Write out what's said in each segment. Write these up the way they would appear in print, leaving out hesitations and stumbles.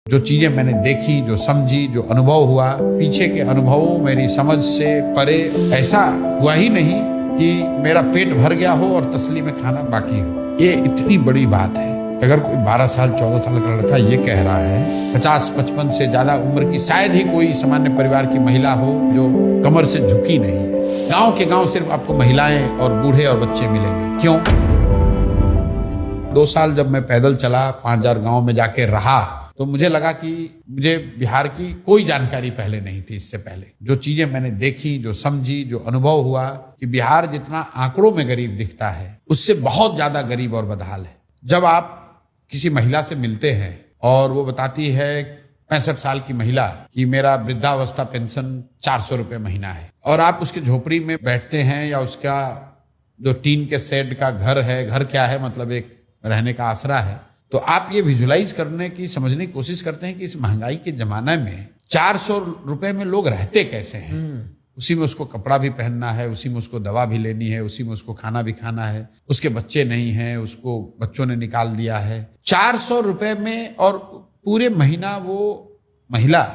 जो चीजें मैंने देखी, जो समझी, जो अनुभव हुआ, पीछे के अनुभवों मेरी समझ से परे ऐसा हुआ ही नहीं कि मेरा पेट भर गया हो और तसली में खाना बाकी हो। ये इतनी बड़ी बात है। अगर कोई 12 साल 14 साल का लड़का ये कह रहा है, 50-55 से ज्यादा उम्र की शायद ही कोई सामान्य परिवार की महिला हो जो कमर से झुकी नहीं है। गांव के गांव सिर्फ आपको महिलाएं और बूढ़े और बच्चे मिलेंगे। क्यों? 2 साल जब मैं पैदल चला, 5000 गांव में जाके रहा, तो मुझे लगा कि मुझे बिहार की कोई जानकारी पहले नहीं थी। इससे पहले जो चीजें मैंने देखी, जो समझी, जो अनुभव हुआ कि बिहार जितना आंकड़ों में गरीब दिखता है, उससे बहुत ज्यादा गरीब और बदहाल है। जब आप किसी महिला से मिलते हैं और वो बताती है 65 साल की महिला कि मेरा वृद्धावस्था पेंशन 400 रुपये महीना है, और आप उसके झोपड़ी में बैठते हैं या उसका जो टीन के शेड का घर है, घर क्या है मतलब एक रहने का आसरा है, तो आप ये विजुलाइज करने की, समझने की कोशिश करते हैं कि इस महंगाई के जमाने में 400 रुपए में लोग रहते कैसे हैं। उसी में उसको कपड़ा भी पहनना है, उसी में उसको दवा भी लेनी है, उसी में उसको खाना भी खाना है, उसके बच्चे नहीं हैं, उसको बच्चों ने निकाल दिया है। 400 रुपए में, और पूरे महीना वो महिला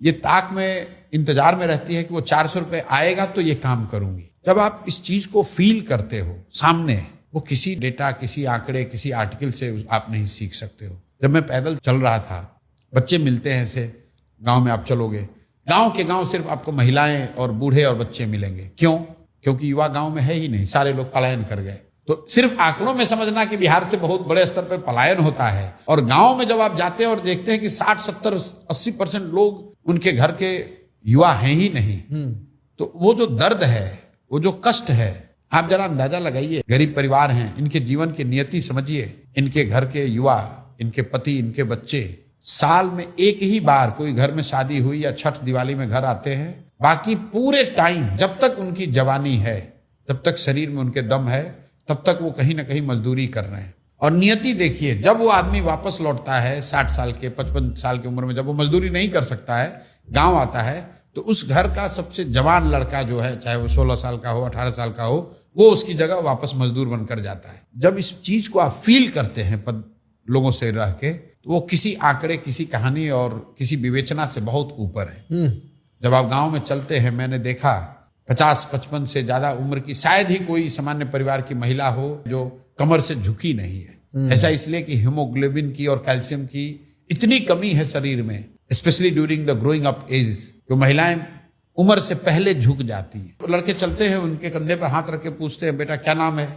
ये ताक में इंतजार में रहती है कि वो 400 रुपए आएगा तो ये काम करूंगी। जब आप इस चीज को फील करते हो सामने, वो किसी डेटा, किसी आंकड़े, किसी आर्टिकल से आप नहीं सीख सकते हो। जब मैं पैदल चल रहा था, बच्चे मिलते हैं ऐसे, गांव में आप चलोगे, गांव के गांव सिर्फ आपको महिलाएं और बूढ़े और बच्चे मिलेंगे। क्यों? क्योंकि युवा गांव में है ही नहीं, सारे लोग पलायन कर गए। तो सिर्फ आंकड़ों में समझना कि बिहार से बहुत बड़े स्तर पर पलायन होता है, और गांव में जब आप जाते हैं और देखते हैं कि 60, 70, 80% लोग उनके घर के युवा हैं ही नहीं, तो वो जो दर्द है, वो जो कष्ट है, आप जरा अंदाजा लगाइए। गरीब परिवार हैं, इनके जीवन की नियति समझिए। इनके घर के युवा, इनके पति, इनके बच्चे साल में एक ही बार कोई घर में शादी हुई या छठ दिवाली में घर आते हैं। बाकी पूरे टाइम जब तक उनकी जवानी है, जब तक शरीर में उनके दम है, तब तक वो कहीं ना कहीं मजदूरी कर रहे हैं। और नियति देखिए, जब वो आदमी वापस लौटता है 60 साल के, 55 साल की उम्र में, जब वो मजदूरी नहीं कर सकता है, गाँव आता है, तो उस घर का सबसे जवान लड़का जो है, चाहे वो 16 साल का हो, 18 साल का हो, वो उसकी जगह वापस मजदूर बनकर जाता है। जब इस चीज को आप फील करते हैं लोगों से रह के, तो वो किसी आंकड़े, किसी कहानी और किसी विवेचना से बहुत ऊपर है। जब आप गांव में चलते हैं, मैंने देखा 50-55 से ज्यादा उम्र की शायद ही कोई सामान्य परिवार की महिला हो जो कमर से झुकी नहीं है। ऐसा इसलिए कि हीमोग्लोबिन की और कैल्शियम की इतनी कमी है शरीर में, specially during the growing up age, तो महिलाएं उम्र से पहले झुक जाती हैं। तो लड़के चलते हैं, उनके कंधे पर हाथ रख के पूछते हैं, बेटा क्या नाम है?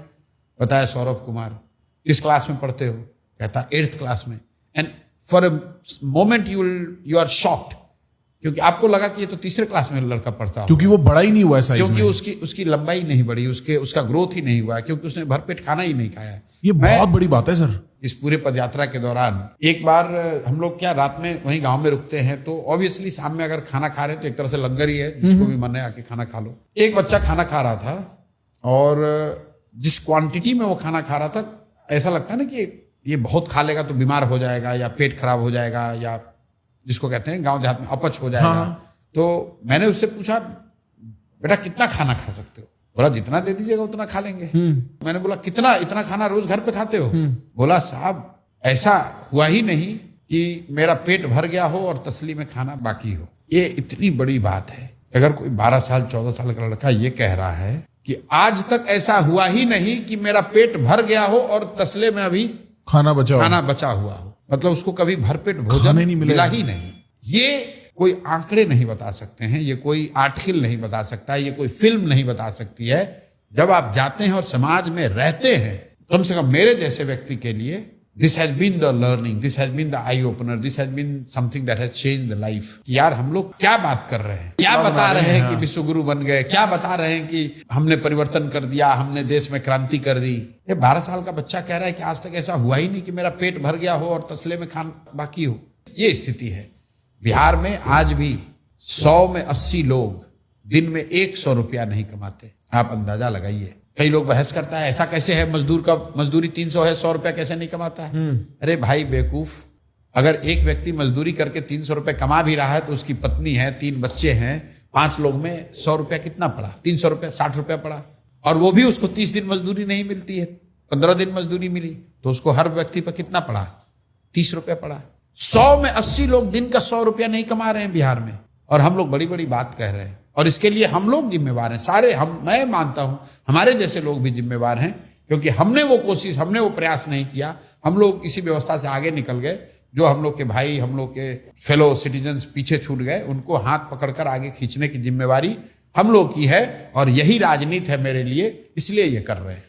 बताया सौरभ कुमार। किस क्लास में पढ़ते हो? कहता 8th क्लास में। And for a moment you are shocked, क्योंकि आपको लगा कि ये तो 3रे क्लास में लड़का पढ़ता, क्योंकि वो बड़ा ही नहीं हुआ है साइज में, क्योंकि उसकी लंबाई नहीं बढ़ी, उसका ग्रोथ ही नहीं हुआ, क्योंकि उसने भरपेट खाना ही नहीं खाया। ये बहुत बड़ी बात है सर। इस पूरे पदयात्रा के दौरान एक बार हम लोग क्या रात में वहीं गांव में रुकते हैं, तो ऑब्वियसली शाम में अगर खाना खा रहे हैं तो एक तरह से लंगर ही है, जिसको भी मन है आके खाना खा लो। एक बच्चा खाना खा रहा था, और जिस क्वांटिटी में वो खाना खा रहा था, ऐसा लगता है ना कि ये बहुत खा लेगा तो बीमार हो जाएगा, या पेट खराब हो जाएगा, या जिसको कहते हैं गाँव देहात में अपच हो जाएगा। तो मैंने उससे पूछा, बेटा कितना खाना खा सकते हो? बोला जितना दे दीजिएगा उतना खा लेंगे। मैंने बोला कितना, इतना खाना रोज घर पे खाते हो? बोला साहब ऐसा हुआ ही नहीं कि मेरा पेट भर गया हो और तसली में खाना बाकी हो। ये इतनी बड़ी बात है। अगर कोई 12 साल 14 साल का लड़का ये कह रहा है कि आज तक ऐसा हुआ ही नहीं कि मेरा पेट भर गया हो और तसले में अभी खाना बचा हुआ हो, मतलब उसको कभी भरपेट भोजन नहीं मिला ही नहीं। ये कोई आंकड़े नहीं बता सकते हैं, ये कोई आर्टिकल नहीं बता सकता है, ये कोई फिल्म नहीं बता सकती है। जब आप जाते हैं और समाज में रहते हैं, कम से कम मेरे जैसे व्यक्ति के लिए this has been the learning, this has been the eye opener, this has been something that has change the life. यार हम लोग क्या बात कर रहे हैं, क्या बता रहे हैं कि विश्व गुरु बन गए, क्या बता रहे हैं कि हमने परिवर्तन कर दिया, हमने देश में क्रांति कर दी। ये 12 साल का बच्चा कह रहा है कि आज तक ऐसा हुआ ही नहीं कि मेरा पेट भर गया हो और तसले में खाना बाकी हो। ये स्थिति है बिहार में। आज भी 100 में 80 लोग दिन में 100 रुपया नहीं कमाते। आप अंदाजा लगाइए। कई लोग बहस करता है ऐसा कैसे है, मजदूर का मजदूरी 300 है, 100 रुपया कैसे नहीं कमाता है? अरे भाई बेवकूफ, अगर एक व्यक्ति मजदूरी करके 300 रुपये कमा भी रहा है तो उसकी पत्नी है, 3 बच्चे हैं, 5 लोग में 100 रुपया कितना पड़ा? 300 रुपया, 60 रुपया पड़ा। और वो भी उसको 30 दिन मजदूरी नहीं मिलती है, 15 दिन मजदूरी मिली, तो उसको हर व्यक्ति पर कितना पड़ा? 30 रुपया पड़ा। 100 में 80 लोग दिन का 100 रुपया नहीं कमा रहे हैं बिहार में, और हम लोग बड़ी बड़ी बात कह रहे हैं। और इसके लिए हम लोग जिम्मेवार हैं सारे, मैं मानता हूं हमारे जैसे लोग भी जिम्मेवार हैं, क्योंकि हमने वो कोशिश, हमने वो प्रयास नहीं किया। हम लोग किसी व्यवस्था से आगे निकल गए, जो हम लोग के भाई, हम लोग के फेलो सिटीजन्स पीछे छूट गए, उनको हाथ पकड़कर आगे खींचने की जिम्मेवारी हम लोग की है, और यही राजनीति है मेरे लिए, इसलिए ये कर रहे हैं।